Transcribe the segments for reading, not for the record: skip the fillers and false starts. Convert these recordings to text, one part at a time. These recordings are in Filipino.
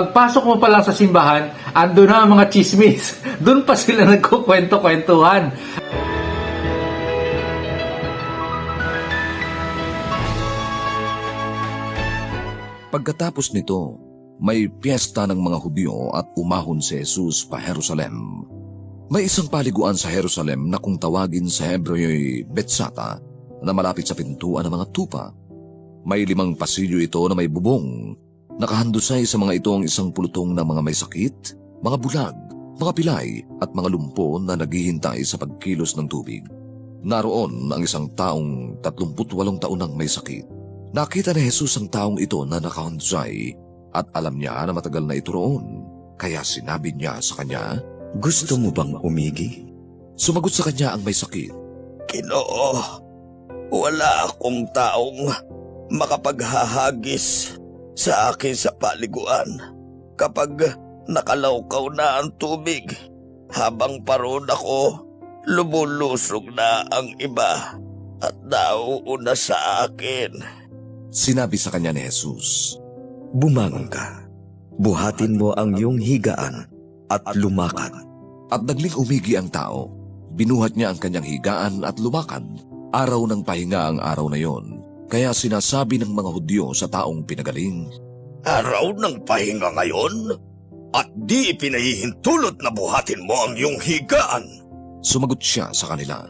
Pagpasok mo pa lang sa simbahan, ando na ang mga chismis. Doon pa sila nagkukwento-kwentuhan. Pagkatapos nito, may piyesta ng mga Hudyo at umahon si Jesus pa Jerusalem. May isang paliguan sa Jerusalem na kung tawagin sa Hebreo'y Betsata na malapit sa pintuan ng mga tupa. May 5 pasilyo ito na may bubong. Nakahandusay sa mga ito ang isang pulutong ng mga may sakit, mga bulag, mga pilay at mga lumpo na naghihintay sa pagkilos ng tubig. Naroon ang isang taong 38 taon nang may sakit. Nakita ni Jesus ang taong ito na nakahandusay at alam niya na matagal na ito roon. Kaya sinabi niya sa kanya, Gusto mo bang umigi? Sumagot sa kanya ang may sakit. Ginoo, wala akong taong makapaghahagis sa akin sa paliguan kapag nakalawkaw na ang tubig. Habang paroon ako, lumulusog na ang iba at nauuna sa akin. Sinabi sa kanya ni Jesus, Bumangon ka, buhatin mo ang iyong higaan at lumakad. At nagling umigi ang tao. Binuhat niya ang kanyang higaan at lumakad. Araw ng pahinga ang araw na yon. Kaya sinasabi ng mga Hudyo sa taong pinagaling, Araw ng pahinga ngayon at di pinahihintulot na buhatin mo ang iyong higaan. Sumagot siya sa kanila,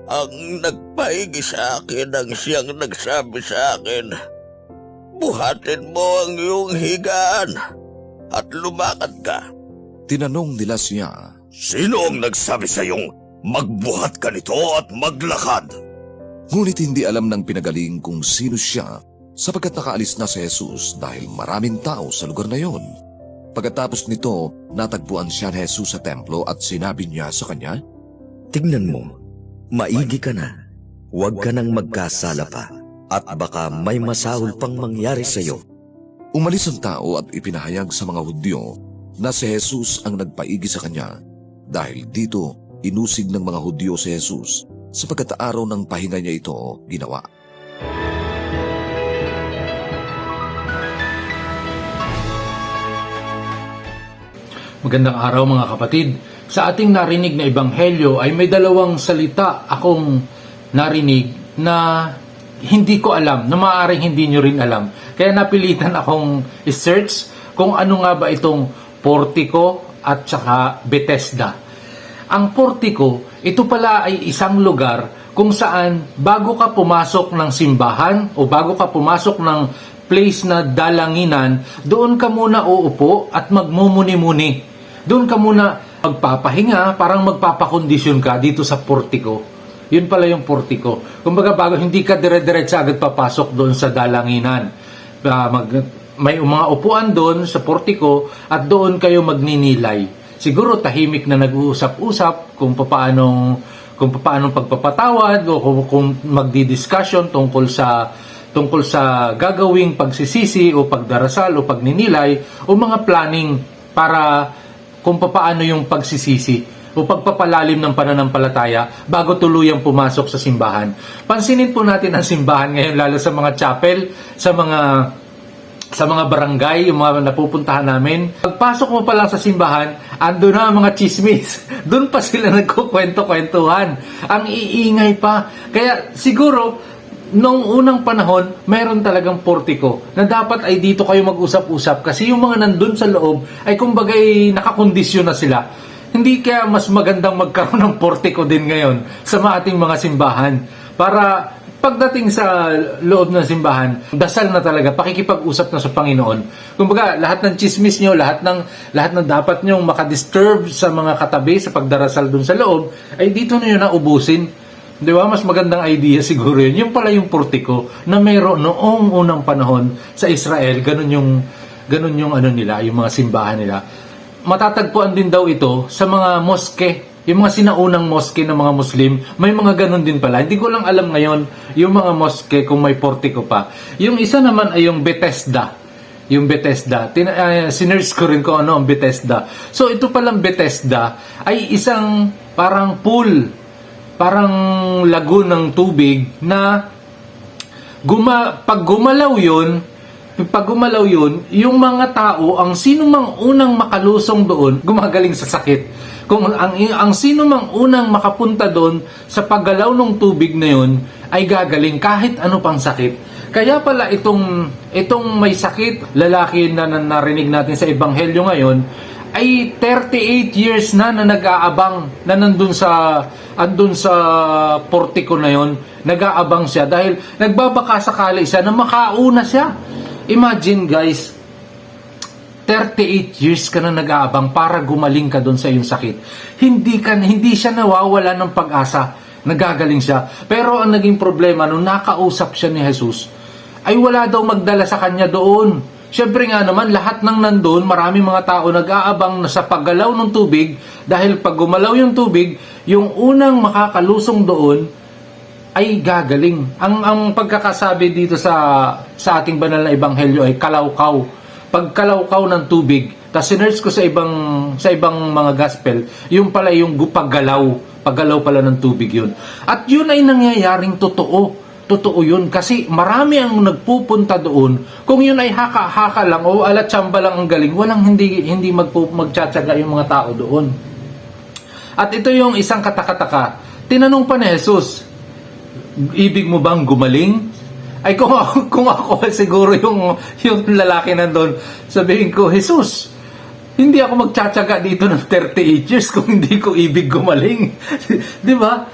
Ang nagpahingi sa akin ang siyang nagsabi sa akin, buhatin mo ang iyong higaan at lumakad ka. Tinanong nila siya, Sino ang nagsabi sa iyong magbuhat ka nito at maglakad? ngunit hindi alam ng pinagaling kung sino siya sapagkat nakaalis na si Jesus dahil maraming tao sa lugar na yon. Pagkatapos nito, natagpuan siya ni Jesus sa templo at sinabi niya sa kanya, Tignan mo, maigi ka na. Huwag ka nang magkasala pa at baka may masahol pang mangyari sa iyo. Umalis ang tao at ipinahayag sa mga Hudyo na si Jesus ang nagpaigi sa kanya. Dahil dito, inusig ng mga Hudyo si Jesus sapagkat araw ng pahinga niya ito ginawa. Magandang araw mga kapatid. Sa ating narinig na ebanghelyo ay may 2 salita akong narinig na hindi ko alam, na maaaring hindi nyo rin alam. Kaya napilitan akong i-search kung ano nga ba itong portico at saka Bethesda. Ang portico, ito pala ay isang lugar kung saan bago ka pumasok ng simbahan o bago ka pumasok ng place na dalanginan, doon ka muna uupo at magmumuni-muni. Doon ka muna magpapahinga, parang magpapakondisyon ka dito sa portico. Yun pala yung portico. Kumbaga bago hindi ka dire-diretsa agad papasok doon sa dalanginan. May mga upuan doon sa portico at doon kayo magninilay. Siguro tahimik na nag-uusap-usap kung paanong pagpapatawad o kung magdi-discussion tungkol sa gagawing pagsisisi o pagdarasal o pagninilay o mga planning para kung paano yung pagsisisi o pagpapalalim ng pananampalataya bago tuluyang pumasok sa simbahan. Pansinin po natin ang simbahan ngayon, lalo sa mga chapel, sa mga barangay, yung mga napupuntahan namin. Pagpasok mo pa lang sa simbahan, ando na ang mga chismis. Doon pa sila nagkukwento-kwentuhan. Ang iingay pa. Kaya siguro, noong unang panahon, mayroon talagang portico na dapat ay dito kayo mag-usap-usap kasi yung mga nandun sa loob ay kumbagay nakakondisyon na sila. Hindi kaya mas magandang magkaroon ng portico din ngayon sa ating mga simbahan para pagdating sa loob ng simbahan, dasal na talaga, pakikipag-usap na sa Panginoon. Kumbaga, lahat ng chismis nyo, lahat ng dapat nyong makadisturb sa mga katabi sa pagdarasal dun sa loob, ay dito na yun naubusin. Di ba? Mas magandang idea siguro yun. Yung pala yung portico na mayroon noong unang panahon sa Israel, ganun yung ano nila, yung mga simbahan nila. Matatagpuan din daw ito sa mga moske. Yung mga sinaunang moske ng mga Muslim, may mga ganun din pala. Hindi ko lang alam ngayon yung mga moske kung may portico pa. Yung isa naman ay yung Bethesda. Yung Bethesda. Sinerge ko rin kung ano ang Bethesda. So ito palang Bethesda ay isang parang pool, parang lagoon ng tubig na pag gumalaw yun, pag gumalaw yun, yung mga tao, ang sino mang unang makalusong doon, gumagaling sa sakit. Kung ang sino mang unang makapunta doon sa paggalaw ng tubig na yun, ay gagaling kahit ano pang sakit. Kaya pala itong may sakit, lalaki na narinig natin sa Ebanghelyo ngayon, ay 38 years na nag-aabang, na andun sa portiko na yon, nag-aabang siya dahil nagbabaka sakali siya na makauna siya. Imagine guys, 38 years ka na nag-aabang para gumaling ka doon sa iyong sakit. Hindi siya nawawala ng pag-asa, nagagaling siya. Pero ang naging problema nung nakausap siya ni Jesus, ay wala daw magdala sa kanya doon. Siyempre nga naman, lahat ng nandun, marami mga tao nag-aabang na sa paggalaw ng tubig, dahil pag gumalaw yung tubig, yung unang makakalusong doon ay gagaling. Ang pagkakasabi dito sa ating banal na ebanghelyo ay kalawkaw. Pag kalawkaw ng tubig, tapos sinerge ko sa ibang mga gospel, yung pala yung paggalaw pala ng tubig yun. At yun ay nangyayaring totoo. Totoo yun kasi marami ang nagpupunta doon. Kung yun ay haka-haka lang o alatsamba lang ang galing, walang hindi magtsatsaga yung mga tao doon. At ito yung isang katakataka. Tinanong pa ni Jesus, ibig mo bang gumaling? Ay kung ako siguro yung lalaki nandun, sabihin ko, Jesus, hindi ako magtsatsaga dito ng 38 years kung hindi ko ibig gumaling. Di ba?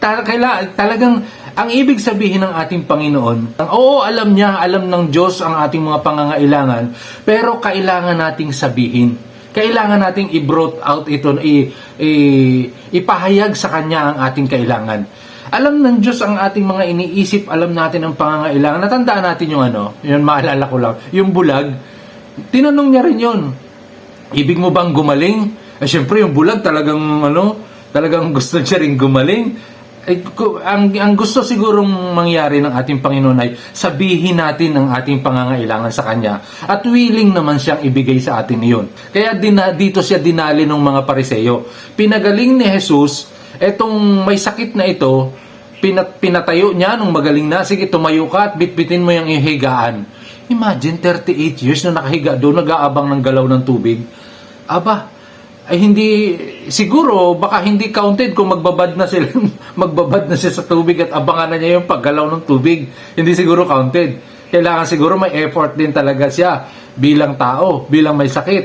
Talagang ang ibig sabihin ng ating Panginoon, oo, alam ng Diyos ang ating mga pangangailangan, pero kailangan nating sabihin. Kailangan nating i-brought out ito, ipahayag sa Kanya ang ating kailangan. Alam ng Diyos ang ating mga iniisip, alam natin ang pangangailangan. Natandaan natin yun maalala ko lang, yung bulag, tinanong niya rin yun. Ibig mo bang gumaling? Siyempre yung bulag talagang gusto niya rin gumaling. Ang gusto sigurong mangyari ng ating Panginoon ay sabihin natin ang ating pangangailangan sa Kanya at willing naman siyang ibigay sa atin iyon. Kaya dito siya dinali ng mga Pariseyo. Pinagaling ni Jesus etong may sakit na ito, pinatayo niya nung magaling na, sige tumayo ka at bitbitin mo yung higaan. Imagine 38 years na nakahiga doon, nag-aabang ng galaw ng tubig. Aba, ay hindi, siguro baka hindi counted kung magbabad na siya sa tubig at abangan na niya yung paggalaw ng tubig. Hindi siguro counted. Kailangan siguro may effort din talaga siya bilang tao, bilang may sakit.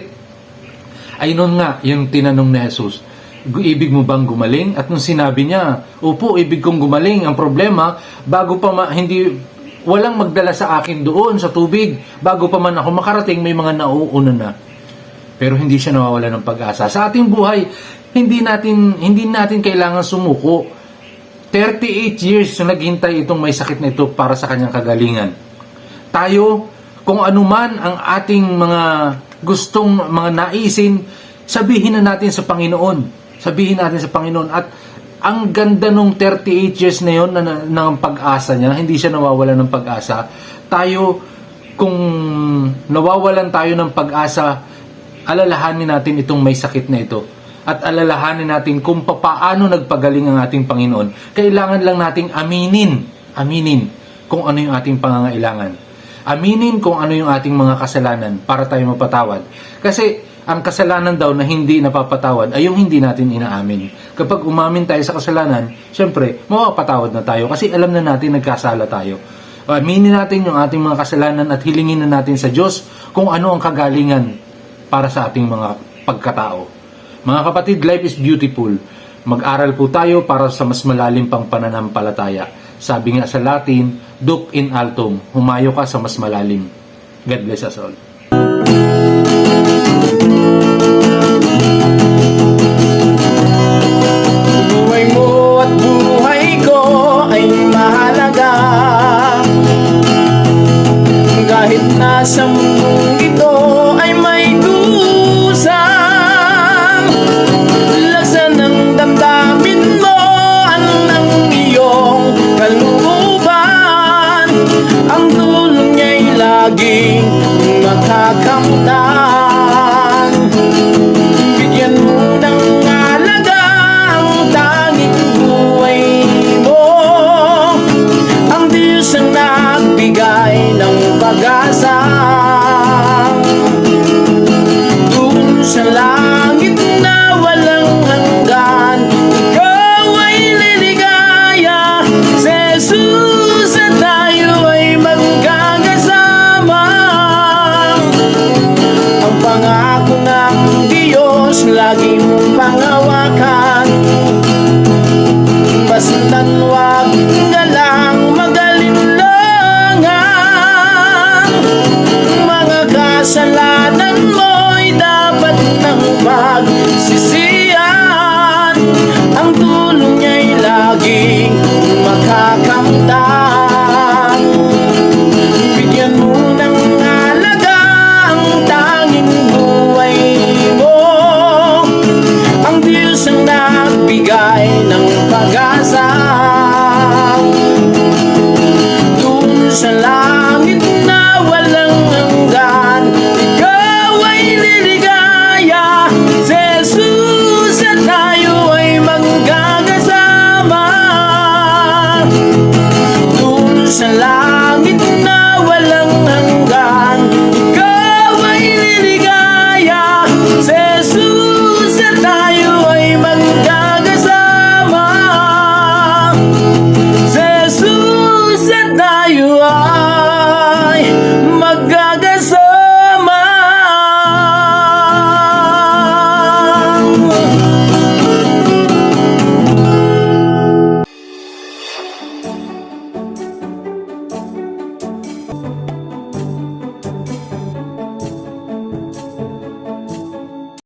Ay noon nga, yung tinanong ni Jesus, ibig mo bang gumaling? At nung sinabi niya, opo, ibig kong gumaling. Ang problema, walang magdala sa akin doon sa tubig. Bago pa man ako makarating, may mga nauuna na. Pero hindi siya nawawala ng pag-asa. Sa ating buhay, hindi natin kailangan sumuko. 38 years na naghintay itong may sakit na ito para sa kanyang kagalingan. Tayo, kung anuman ang ating mga gustong mga naisin, sabihin na natin sa Panginoon. Sabihin natin sa Panginoon. At ang ganda nung 38 years na yun ng pag-asa niya, hindi siya nawawala ng pag-asa. Tayo, kung nawawalan tayo ng pag-asa, alalahanin natin itong may sakit na ito. At alalahanin natin kung paano nagpagaling ang ating Panginoon. Kailangan lang nating aminin kung ano yung ating pangangailangan. Aminin kung ano yung ating mga kasalanan para tayo mapatawad. Kasi ang kasalanan daw na hindi napapatawad ay yung hindi natin inaamin. Kapag umamin tayo sa kasalanan, syempre, mapapatawad na tayo kasi alam na natin nagkasala tayo. Aminin natin yung ating mga kasalanan at hilingin na natin sa Diyos kung ano ang kagalingan para sa ating mga pagkatao. Mga kapatid, life is beautiful. Mag-aral po tayo para sa mas malalim pang pananampalataya. Sabi nga sa Latin, duc in altum, humayo ka sa mas malalim. God bless us all. Buhay mo at buhay ko ay mahalaga. Kahit nasa mundong ito ay may kusang, lasa ng damdamin mo ng iyong kalooban. Ang dulong niya'y laging makakamtan. Bigyan mo ng halaga ang tanging buhay mo. Ang Diyos ang nagbigay ng pag-asa. lagi mo